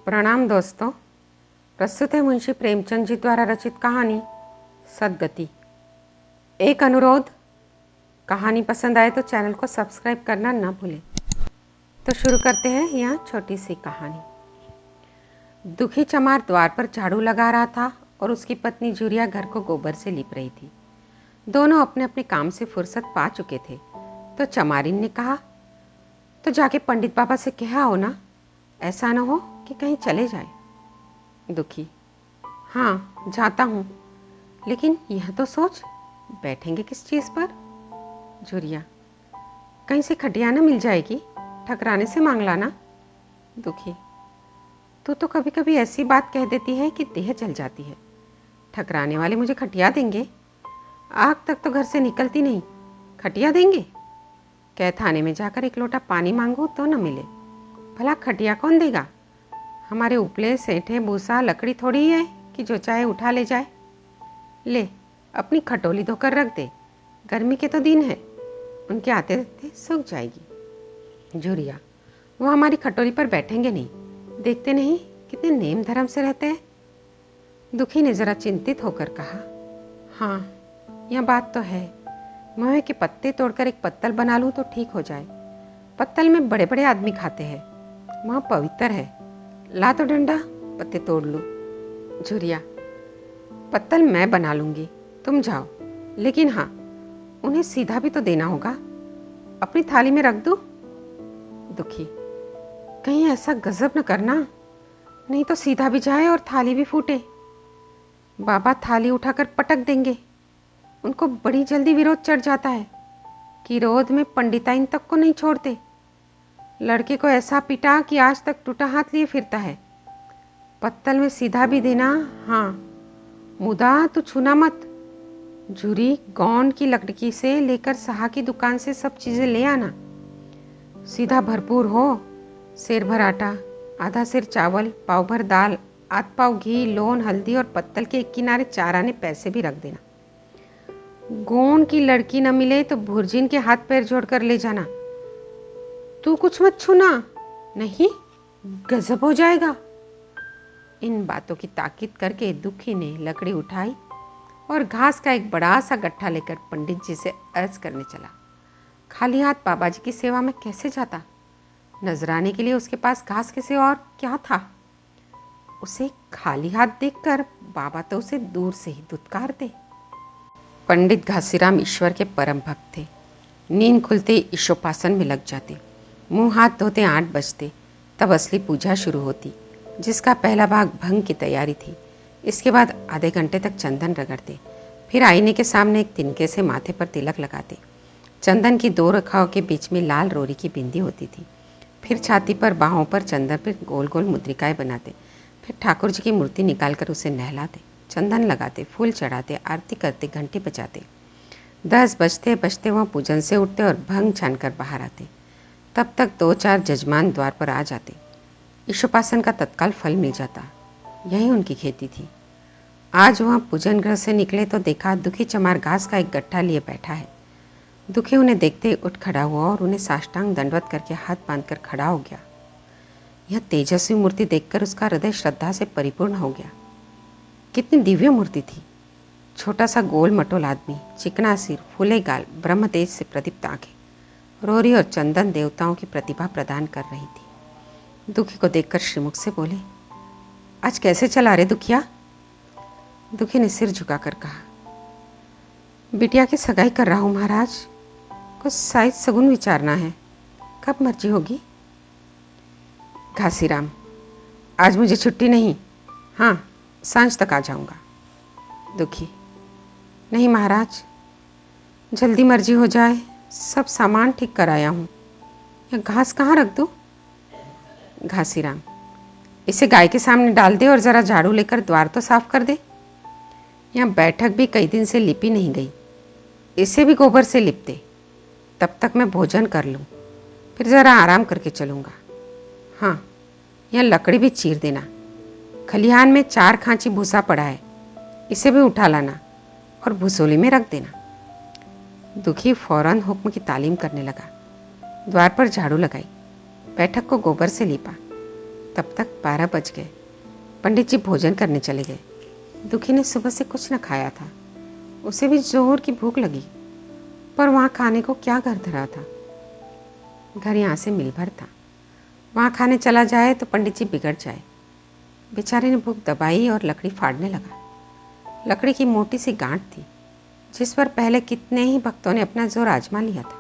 प्रणाम दोस्तों। प्रस्तुत है मुंशी प्रेमचंद जी द्वारा रचित कहानी सद्गति। एक अनुरोध, कहानी पसंद आए तो चैनल को सब्सक्राइब करना ना भूलें। तो शुरू करते हैं यहाँ छोटी सी कहानी। दुखी चमार द्वार पर झाड़ू लगा रहा था और उसकी पत्नी जुरिया घर को गोबर से लीप रही थी। दोनों अपने अपने काम से फुर्सत पा चुके थे। तो चमारिन ने कहा, तो जाके पंडित बाबा से कहा हो ना, ऐसा न हो कि कहीं चले जाए। दुखी, हाँ जाता हूँ, लेकिन यह तो सोच बैठेंगे किस चीज़ पर। झुरिया, कहीं से खटिया न मिल जाएगी, ठकराने से मांग लाना। दुखी, तू तो कभी कभी ऐसी बात कह देती है कि देह जल जाती है। ठकराने वाले मुझे खटिया देंगे? आग तक तो घर से निकलती नहीं, खटिया देंगे? कह थाने में जाकर एक लोटा पानी मांगो तो न मिले, भला खटिया कौन देगा? हमारे उपले सेठे भूसा लकड़ी थोड़ी है कि जो चाहे उठा ले जाए। ले अपनी खटोली धोकर रख दे, गर्मी के तो दिन है, उनके आते आते सूख जाएगी। झुरिया, वो हमारी खटोली पर बैठेंगे नहीं, देखते नहीं कितने नेम धर्म से रहते हैं। दुखी ने जरा चिंतित होकर कहा, हाँ यह बात तो है, महुए के पत्ते तोड़कर एक पत्तल बना लूं तो ठीक हो जाए। पत्तल में बड़े बड़े आदमी खाते हैं, वहाँ पवित्र है। ला तो डंडा, पत्ते तोड़ लूं। झुरिया, पत्तल मैं बना लूंगी, तुम जाओ, लेकिन हाँ उन्हें सीधा भी तो देना होगा। अपनी थाली में रख दूं? दुखी, कहीं ऐसा गजब न करना, नहीं तो सीधा भी जाए और थाली भी फूटे। बाबा थाली उठाकर पटक देंगे, उनको बड़ी जल्दी विरोध चढ़ जाता है कि क्रोध में पंडिताइन तक को नहीं छोड़ते। लड़के को ऐसा पिटा कि आज तक टूटा हाथ लिए फिरता है। पत्तल में सीधा भी देना, हाँ मुदा तो छूना मत। झुरी गौंड की लकड़ी से लेकर सहा की दुकान से सब चीजें ले आना। सीधा भरपूर हो, सेर भर आटा, आधा सेर चावल, पाव भर दाल, आध पाव घी, लोन, हल्दी और पत्तल के एक किनारे 4 आने पैसे भी रख देना। गोंड की लड़की न मिले तो भुर्जिन के हाथ पैर जोड़कर ले जाना। तू कुछ मत छूना, नहीं गजब हो जाएगा। इन बातों की ताकीद करके दुखी ने लकड़ी उठाई और घास का एक बड़ा सा गट्ठा लेकर पंडित जी से अर्ज करने चला। खाली हाथ बाबा जी की सेवा में कैसे जाता? नजराने के लिए उसके पास घास के सिवा और क्या था? उसे खाली हाथ देखकर बाबा तो उसे दूर से ही दुत्कारते। पंडित घासीराम ईश्वर के परम भक्त थे। नींद खुलते ईशोपासन में लग जाते। मुंह हाथ धोते 8 बजते, तब असली पूजा शुरू होती, जिसका पहला भाग भंग की तैयारी थी। इसके बाद आधे घंटे तक चंदन रगड़ते, फिर आईने के सामने एक तिनके से माथे पर तिलक लगाते। चंदन की 2 रेखाओं के बीच में लाल रोरी की बिंदी होती थी। फिर छाती पर बाहों पर चंदन पर गोल गोल मुद्रिकाएं बनाते। फिर ठाकुर जी की मूर्ति निकालकर उसे नहलाते, चंदन लगाते, फूल चढ़ाते, आरती करते, घंटी बजाते। 10 बजते बजते वह पूजन से उठते और भंग छानकर बाहर आते। तब तक 2-4 जजमान द्वार पर आ जाते। ईशोपासन का तत्काल फल मिल जाता। यही उनकी खेती थी। आज वह पूजन गृह से निकले तो देखा दुखी चमार घास का एक गट्ठा लिए बैठा है। दुखी उन्हें देखते ही उठ खड़ा हुआ और उन्हें साष्टांग दंडवत करके हाथ बांधकर खड़ा हो गया। यह तेजस्वी मूर्ति देखकर उसका हृदय श्रद्धा से परिपूर्ण हो गया। कितनी दिव्य मूर्ति थी। छोटा सा गोल मटोल आदमी, चिकना सिर, फूले गाल, ब्रह्म तेज से प्रदीप्त आंखें, रोरी और चंदन देवताओं की प्रतिभा प्रदान कर रही थी। दुखी को देखकर श्रीमुख से बोले, आज कैसे चला रे दुखिया? दुखी ने सिर झुकाकर कहा, बिटिया की सगाई कर रहा हूं महाराज, कुछ साइज सगुन विचारना है, कब मर्जी होगी? घासीराम, आज मुझे छुट्टी नहीं, हाँ सांझ तक आ जाऊंगा। दुखी, नहीं महाराज, जल्दी मर्जी हो जाए, सब सामान ठीक कराया हूं। यह घास कहाँ रख दूं? घासीराम, इसे गाय के सामने डाल दे और जरा झाड़ू लेकर द्वार तो साफ कर दे। यहाँ बैठक भी कई दिन से लिपी नहीं गई, इसे भी गोबर से लिप दे। तब तक मैं भोजन कर लूँ, फिर ज़रा आराम करके चलूँगा। हाँ, यह लकड़ी भी चीर देना। खलिहान में 4 खांची भूसा पड़ा है, इसे भी उठा लाना और भूसोली में रख देना। दुखी फौरन हुक्म की तालीम करने लगा। द्वार पर झाड़ू लगाई, बैठक को गोबर से लीपा। तब तक 12 बज गए। पंडित जी भोजन करने चले गए। दुखी ने सुबह से कुछ न खाया था। उसे भी जोर की भूख लगी, पर वहाँ खाने को क्या घर धरा था। घर यहाँ से मील भर था। वहाँ खाने चला जाए तो पंडित जी बिगड़ जाए। बेचारे ने भूख दबाई और लकड़ी फाड़ने लगा। लकड़ी की मोटी सी गांठ थी, जिस पर पहले कितने ही भक्तों ने अपना जोर आजमा लिया था।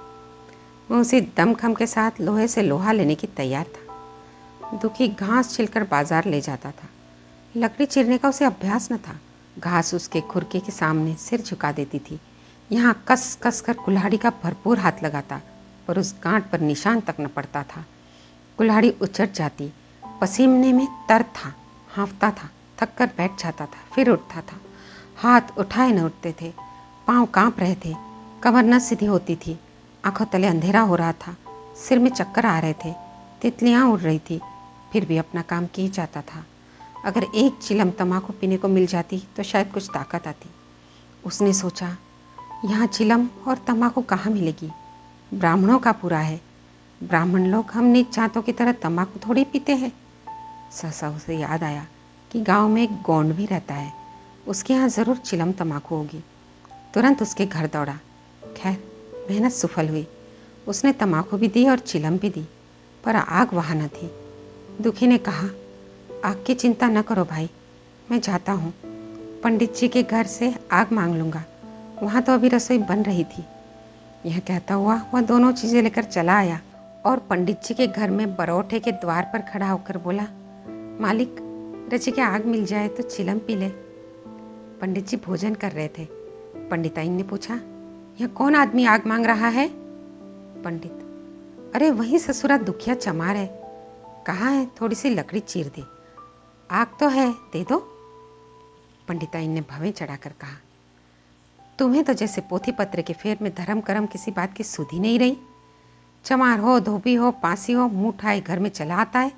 वह उसी दमखम के साथ लोहे से लोहा लेने की तैयार था। दुखी घास छिलकर बाजार ले जाता था। लकड़ी चीरने का उसे अभ्यास न था। घास उसके खुरके के सामने सिर झुका देती थी। यहाँ कस कस कर कुल्हाड़ी का भरपूर हाथ लगाता, पर उस गांठ पर निशान तक न पड़ता था। कुल्हाड़ी उचट जाती। पसीने में तर था, हाँफता था, थक कर बैठ जाता था, फिर उठता था। हाथ उठाए न उठते थे, पाँव कांप रहे थे, कमर न सीधी होती थी, आंखों तले अंधेरा हो रहा था, सिर में चक्कर आ रहे थे, तितलियाँ उड़ रही थी, फिर भी अपना काम किए जाता था। अगर एक चिलम तम्बाकू पीने को मिल जाती तो शायद कुछ ताकत आती। उसने सोचा, यहाँ चिलम और तम्बाकू कहाँ मिलेगी? ब्राह्मणों का पूरा है। ब्राह्मण लोग हम नीच जातों की तरह तम्बाकू थोड़ी पीते हैं। सहसा उसे याद आया कि गांव में एक गौंड भी रहता है, उसके यहाँ ज़रूर चिलम तम्बाकू होगी। तुरंत उसके घर दौड़ा। खैर, मेहनत सफल हुई। उसने तम्बाकू भी दी और चिलम भी दी, पर आग वहाँ न थी। दुखी ने कहा, आग की चिंता न करो भाई, मैं जाता हूँ। पंडित जी के घर से आग मांग लूँगा, वहाँ तो अभी रसोई बन रही थी। यह कहता हुआ वह दोनों चीज़ें लेकर चला आया और पंडित जी के घर में बरौठे के द्वार पर खड़ा होकर बोला, मालिक, रची के आग मिल जाए तो चिलम पी ले। पंडित जी भोजन कर रहे थे। पंडिताइन ने पूछा, यह कौन आदमी आग मांग रहा है? पंडित, अरे वही ससुरा दुखिया चमार है। कहाँ है, थोड़ी सी लकड़ी चीर दे। आग तो है, दे दो। पंडिताइन ने भवें चढ़ाकर कहा, तुम्हें तो जैसे पोथी पत्र के फेर में धर्म कर्म किसी बात की सुधी नहीं रही। चमार हो, धोबी हो, पासी हो, मुंह उठाए घर में चला आता है।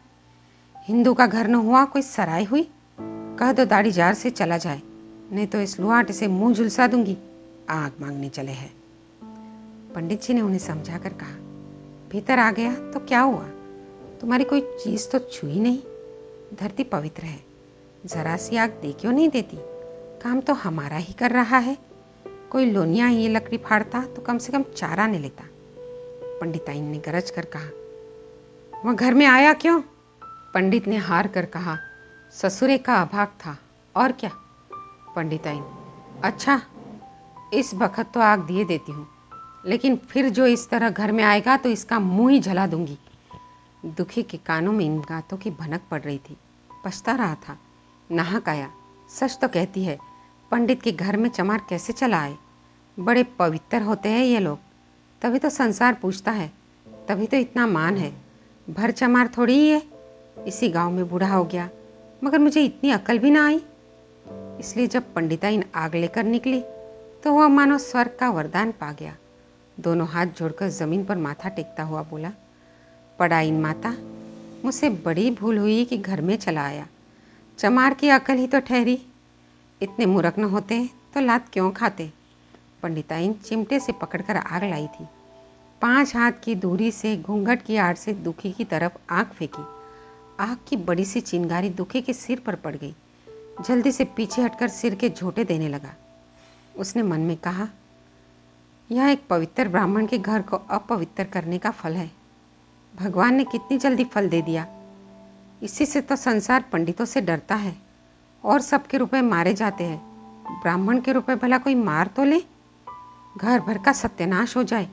हिंदू का घर न हुआ कोई सराय हुई। कह दो दाढ़ी जार से चला जाए, नहीं तो इस लुहाट से मुंह झुलसा दूंगी। आग मांगने चले हैं। पंडित जी ने उन्हें समझा कर कहा, भीतर आ गया तो क्या हुआ? तुम्हारी कोई चीज तो छुई नहीं। धरती पवित्र है, जरा सी आग दे क्यों नहीं देती? काम तो हमारा ही कर रहा है। कोई लोनिया ये लकड़ी फाड़ता तो कम से कम चारा ने लेता। पंडिताइन ने गरज कर कहा, वह घर में आया क्यों? पंडित ने हार कर कहा, ससुरे का अभाग था, और क्या? पंडिताइन, अच्छा, इस बखत तो आग दिए देती हूँ, लेकिन फिर जो इस तरह घर में आएगा तो इसका मुंह ही जला दूंगी। दुखी के कानों में इन बातों की भनक पड़ रही थी। पछता रहा था। नाहक आया। सच तो कहती है, पंडित के घर में चमार कैसे चला आए? बड़े पवित्र होते हैं ये लोग, तभी तो संसार पूछता है, तभी तो इतना मान है। भर चमार थोड़ी ही है। इसी गांव में बूढ़ा हो गया, मगर मुझे इतनी अकल भी ना आई। इसलिए जब पंडिताइन आग लेकर निकली तो वह मानो स्वर्ग का वरदान पा गया। दोनों हाथ जोड़कर जमीन पर माथा टेकता हुआ बोला, पड़ाइन माता, मुझसे बड़ी भूल हुई कि घर में चला आया। चमार की अकल ही तो ठहरी। इतने मूर्ख न होते तो लात क्यों खाते? पंडिताइन चिमटे से पकड़कर आग लाई थी। 5 हाथ की दूरी से घूंघट की आड़ से दुखी की तरफ आग फेंकी। आग की बड़ी सी चिंगारी दुखी के सिर पर पड़ गई। जल्दी से पीछे हटकर सिर के झोंटे देने लगा। उसने मन में कहा, यह एक पवित्र ब्राह्मण के घर को अपवित्र करने का फल है। भगवान ने कितनी जल्दी फल दे दिया। इसी से तो संसार पंडितों से डरता है और सबके रुपए मारे जाते हैं। ब्राह्मण के रुपए भला कोई मार तो ले? घर भर का सत्यानाश हो जाए।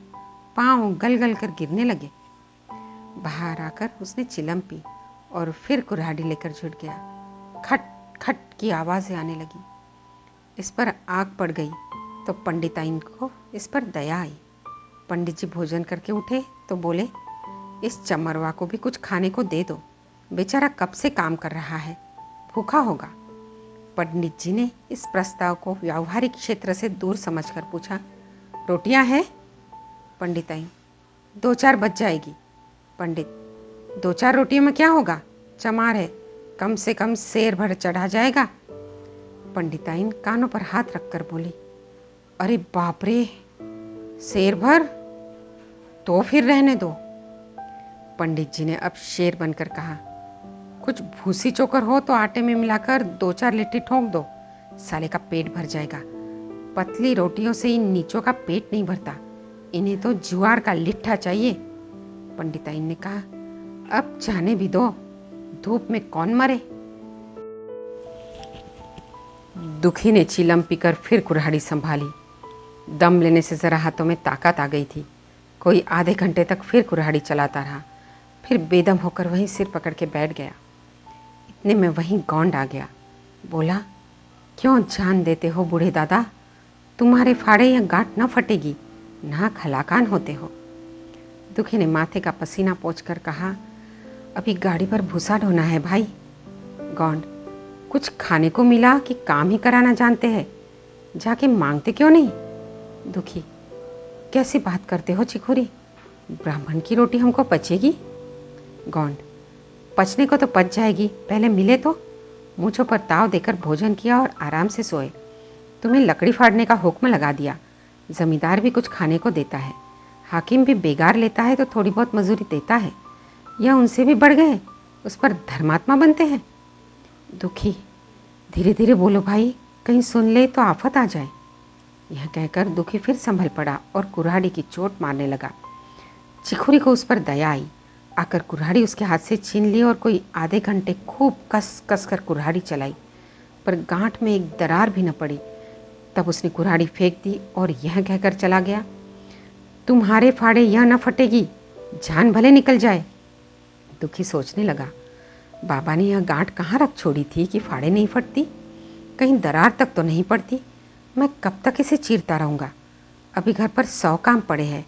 पांव गल गल कर गिरने लगे। बाहर आकर उसने चिलम पी और फिर कुल्हाड़ी लेकर जुट गया। खट खट की आवाज़ें आने लगी। इस पर आग पड़ गई तो पंडिताइन को इस पर दया आई। पंडित जी भोजन करके उठे तो बोले, इस चमरवा को भी कुछ खाने को दे दो। बेचारा कब से काम कर रहा है, भूखा होगा। पंडित जी ने इस प्रस्ताव को व्यावहारिक क्षेत्र से दूर समझकर पूछा, रोटियां हैं? पंडिताइन, 2-4 बच जाएगी। पंडित, 2-4 रोटियों में क्या होगा? चमार है, कम से कम सेर भर चढ़ा जाएगा। पंडिताइन कानों पर हाथ रखकर बोली, अरे बाप रे, सेर भर? तो फिर रहने दो। पंडित जी ने अब शेर बनकर कहा, कुछ भूसी चोकर हो तो आटे में मिलाकर 2-4 लिट्टी ठोक दो, साले का पेट भर जाएगा। पतली रोटियों से इन नीचों का पेट नहीं भरता, इन्हें तो ज्वार का लिट्ठा चाहिए। पंडिताइन ने कहा, अब जाने भी दो, धूप में कौन मरे। दुखी ने चीलम पीकर फिर कुल्हाड़ी संभाली। दम लेने से जरा हाथों में ताकत आ गई थी। कोई आधे घंटे तक फिर कुल्हाड़ी चलाता रहा, फिर बेदम होकर वहीं सिर पकड़ के बैठ गया। इतने में वहीं गौंड आ गया। बोला, क्यों जान देते हो बूढ़े दादा, तुम्हारे फाड़े या गांठ न फटेगी, नाक हलाकान होते हो। दुखी ने माथे का पसीना पोंछकर कहा, अभी गाड़ी पर भूसा ढोना है भाई। गौंड, कुछ खाने को मिला कि काम ही कराना जानते हैं, जाके मांगते क्यों नहीं। दुखी, कैसी बात करते हो चिखुरी, ब्राह्मण की रोटी हमको पचेगी। गौंड, पचने को तो पच जाएगी, पहले मिले तो। मूंछों पर ताव देकर भोजन किया और आराम से सोए। तुम्हें लकड़ी फाड़ने का हुक्म लगा दिया, जमींदार भी कुछ खाने को देता है, हाकिम भी बेगार लेता है तो थोड़ी बहुत मजूरी देता है, या उनसे भी बढ़ गए, उस पर धर्मात्मा बनते हैं। दुखी, धीरे धीरे बोलो भाई, कहीं सुन ले तो आफत आ जाए। यह कहकर दुखी फिर संभल पड़ा और कुल्हाड़ी की चोट मारने लगा। चिखुरी को उस पर दया आई, आकर कुल्हाड़ी उसके हाथ से छीन ली और कोई आधे घंटे खूब कस कस कर कुल्हाड़ी चलाई, पर गांठ में एक दरार भी न पड़ी। तब उसने कुल्हाड़ी फेंक दी और यह कहकर चला गया, तुम्हारे फाड़े यह न फटेगी, जान भले निकल जाए। दुखी सोचने लगा, बाबा ने यह गांठ कहाँ रख छोड़ी थी कि फाड़े नहीं फटती, कहीं दरार तक तो नहीं पड़ती। मैं कब तक इसे चीरता रहूँगा। अभी घर पर 100 काम पड़े हैं,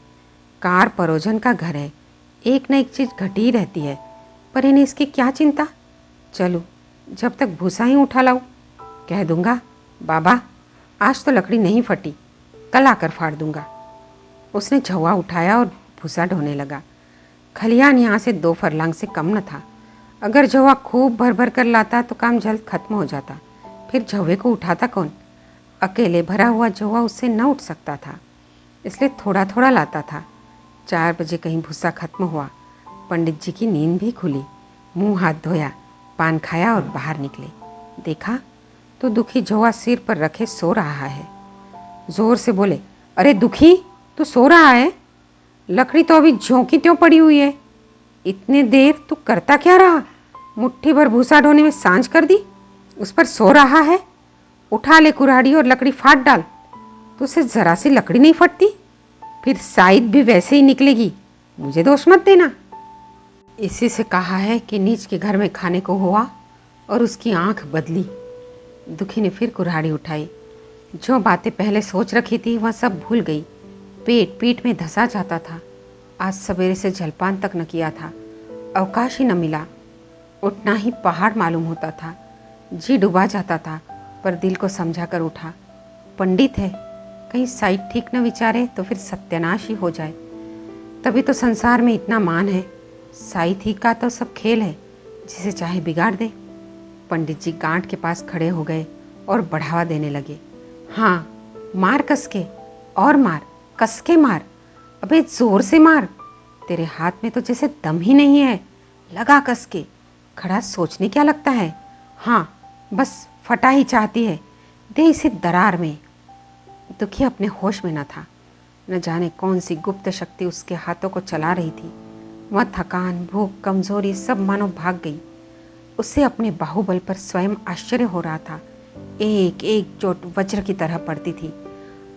कार परोजन का घर है, एक न एक चीज़ घटी ही रहती है, पर इन्हें इसकी क्या चिंता। चलो, जब तक भूसा ही उठा लाऊं, कह दूंगा, बाबा आज तो लकड़ी नहीं फटी, कल आकर फाड़ दूंगा। उसने झौवा उठाया और भूसा ढोने लगा। खलियान यहाँ से 2 फरलांग से कम न था। अगर झौवा खूब भर भर कर लाता तो काम जल्द खत्म हो जाता, फिर झौवे को उठाता कौन। अकेले भरा हुआ झौवा उससे न उठ सकता था, इसलिए थोड़ा थोड़ा लाता था। 4 बजे कहीं भूसा खत्म हुआ। पंडित जी की नींद भी खुली, मुंह हाथ धोया, पान खाया और बाहर निकले। देखा तो दुखी झौवा सिर पर रखे सो रहा है। जोर से बोले, अरे दुखी, तू सो रहा है? लकड़ी तो अभी ज्यों की त्यों पड़ी हुई है, इतने देर तू करता क्या रहा? मुट्ठी भर भूसा ढोने में सांझ कर दी, उस पर सो रहा है। उठा ले कुल्हाड़ी और लकड़ी फाड़ डाल। तुझसे जरा सी लकड़ी नहीं फटती, फिर साइड भी वैसे ही निकलेगी, मुझे दोष मत देना। इसी से कहा है कि नीच के घर में खाने को हुआ और उसकी आंख बदली। दुखी ने फिर कुल्हाड़ी उठाई। जो बातें पहले सोच रखी थी वह सब भूल गई। पेट पीठ में धंसा जाता था। आज सवेरे से जलपान तक न किया था, अवकाश ही न मिला। उठना ही पहाड़ मालूम होता था। जी डूबा जाता था, पर दिल को समझा कर उठा। पंडित है, कहीं साइड ठीक न विचारे तो फिर सत्यानाश ही हो जाए। तभी तो संसार में इतना मान है। साई थी का तो सब खेल है, जिसे चाहे बिगाड़ दे। पंडित जी गांठ के पास खड़े हो गए और बढ़ावा देने लगे। हाँ, मार कसके, और मार, कसके मार, अबे जोर से मार। तेरे हाथ में तो जैसे दम ही नहीं है, लगा कसके। खड़ा सोचने क्या लगता है? हाँ, बस फटा ही चाहती है, दे इसे दरार में। दुखी अपने होश में न था। न जाने कौन सी गुप्त शक्ति उसके हाथों को चला रही थी। वह थकान, भूख, कमजोरी सब मानो भाग गई। उसे अपने बाहुबल पर स्वयं आश्चर्य हो रहा था। एक एक चोट वज्र की तरह पड़ती थी।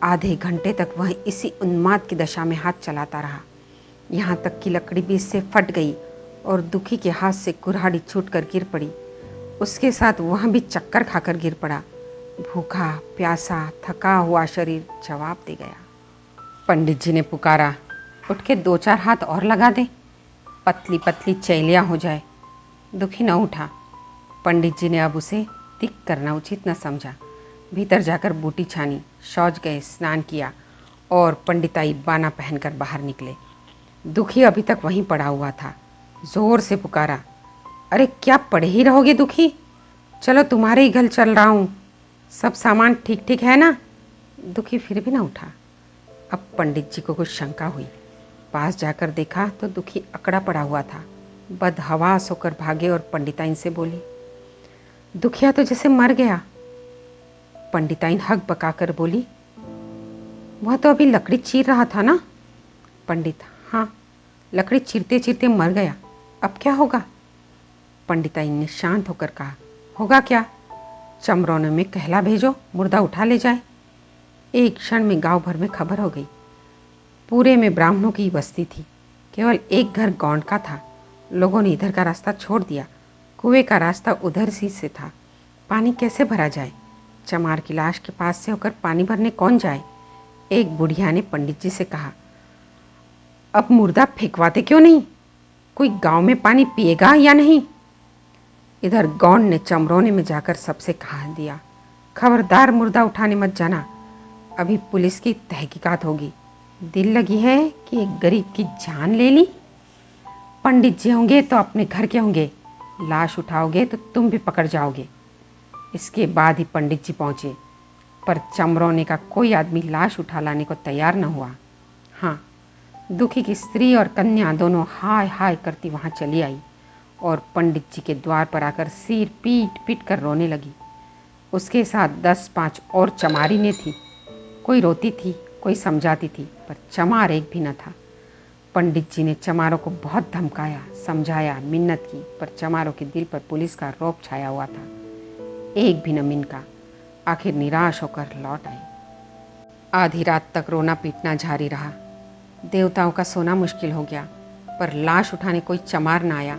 आधे घंटे तक वह इसी उन्माद की दशा में हाथ चलाता रहा, यहाँ तक कि लकड़ी भी इससे फट गई और दुखी के हाथ से कुल्हाड़ी छूटकर गिर पड़ी। उसके साथ वह भी चक्कर खाकर गिर पड़ा। भूखा प्यासा थका हुआ शरीर जवाब दे गया। पंडित जी ने पुकारा, उठ के 2-4 हाथ और लगा दे, पतली पतली चैलियाँ हो जाए। दुखी न उठा। पंडित जी ने अब उसे दिख करना उचित न समझा। भीतर जाकर बूटी छानी, शौच गए, स्नान किया और पंडिताई बाना पहनकर बाहर निकले। दुखी अभी तक वहीं पड़ा हुआ था। जोर से पुकारा, अरे क्या पड़े ही रहोगे दुखी? चलो तुम्हारे ही घर चल रहा हूँ, सब सामान ठीक ठीक है ना? दुखी फिर भी ना उठा। अब पंडित जी को कुछ शंका हुई। पास जाकर देखा तो दुखी अकड़ा पड़ा हुआ था। बदहवास होकर भागे और पंडिताइन से बोली, दुखिया तो जैसे मर गया। पंडिताइन हक बकाकर बोली, वह तो अभी लकड़ी चीर रहा था ना। पंडित, हाँ, लकड़ी चीरते चीरते मर गया, अब क्या होगा। पंडिताइन ने शांत होकर कहा, होगा क्या, चमरौने में कहला भेजो, मुर्दा उठा ले जाए। एक क्षण में गांव भर में खबर हो गई। पूरे में ब्राह्मणों की बस्ती थी। केवल एक घर गौंड का था। लोगों ने इधर का रास्ता छोड़ दिया। कुएं का रास्ता उधर से था। पानी कैसे भरा जाए। चमार की लाश के पास से होकर पानी भरने कौन जाए। एक बुढ़िया ने पंडित जी से कहा, अब मुर्दा फेंकवाते क्यों नहीं, कोई गांव में पानी पिएगा या नहीं। इधर गौंड ने चमरौने में जाकर सबसे कहा दिया, खबरदार मुर्दा उठाने मत जाना, अभी पुलिस की तहकीकात होगी। दिल लगी है कि एक गरीब की जान ले ली। पंडित जी होंगे तो अपने घर के होंगे, लाश उठाओगे तो तुम भी पकड़ जाओगे। इसके बाद ही पंडित जी पहुंचे, पर चमरौने का कोई आदमी लाश उठा लाने को तैयार न हुआ। हाँ, दुखी की स्त्री और कन्या दोनों हाय हाय करती वहां चली आई और पंडित जी के द्वार पर आकर सिर पीट पीट कर रोने लगी। उसके साथ 10-5 और चमारिनें थी। कोई रोती थी, कोई समझाती थी, पर चमार एक भी न था। पंडित जी ने चमारों को बहुत धमकाया, समझाया, मिन्नत की, पर चमारों के दिल पर पुलिस का रौब छाया हुआ था। एक भी न मिनका। आखिर निराश होकर लौट आई। आधी रात तक रोना पीटना जारी रहा। देवताओं का सोना मुश्किल हो गया, पर लाश उठाने कोई चमार ना आया।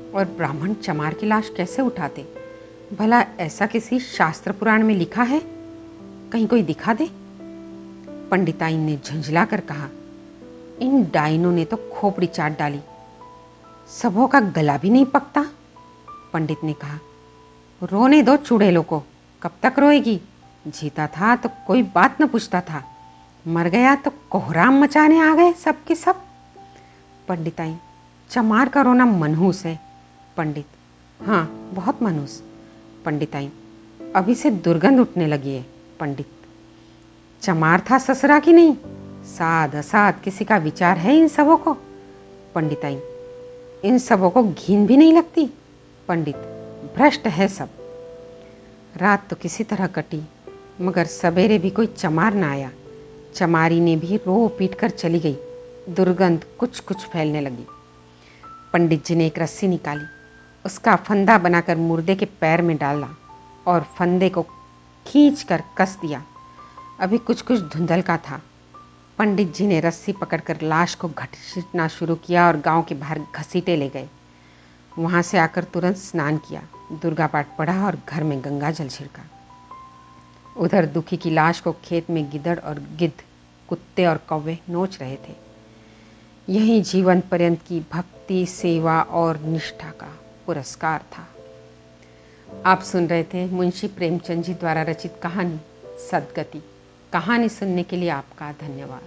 और ब्राह्मण चमार की लाश कैसे उठाते। भला ऐसा किसी शास्त्र पुराण में लिखा है, कहीं कोई दिखा दे। पंडिताइन ने झुंझला कर कहा, इन डाइनों ने तो खोपड़ी चाट डाली, सबों का गला भी नहीं पकता। पंडित ने कहा, रोने दो चुड़ैलों को, कब तक रोएगी। जीता था तो कोई बात न पूछता था, मर गया तो कोहराम मचाने आ गए सब के सब। पंडिताइन, चमार का रोना मनहूस है। पंडित, हाँ, बहुत मनहूस। पंडिताइन, अभी से दुर्गंध उठने लगी है। पंडित, चमार था ससुरा की नहीं, साध असाध किसी का विचार है इन सबों को। पंडिताइन, इन सबों को घिन भी नहीं लगती। पंडित, भ्रष्ट है सब। रात तो किसी तरह कटी, मगर सवेरे भी कोई चमार ना आया। चमारी ने भी रो पीट कर चली गई। दुर्गंध कुछ कुछ फैलने लगी। पंडित जी ने एक रस्सी निकाली, उसका फंदा बनाकर मुर्दे के पैर में डाला और फंदे को खींच कर कस दिया। अभी कुछ कुछ धुंधल का था। पंडित जी ने रस्सी पकड़कर लाश को घसीटना शुरू किया और गांव के बाहर घसीटे ले गए। वहां से आकर तुरंत स्नान किया, दुर्गा पाठ पढ़ा और घर में गंगा जल छिड़का। उधर दुखी की लाश को खेत में गिदड़ और गिद्ध, कुत्ते और कौवे नोच रहे थे। यही जीवन पर्यंत की भक्ति, सेवा और निष्ठा का पुरस्कार था। आप सुन रहे थे मुंशी प्रेमचंद जी द्वारा रचित कहानी सदगति। कहानी सुनने के लिए आपका धन्यवाद।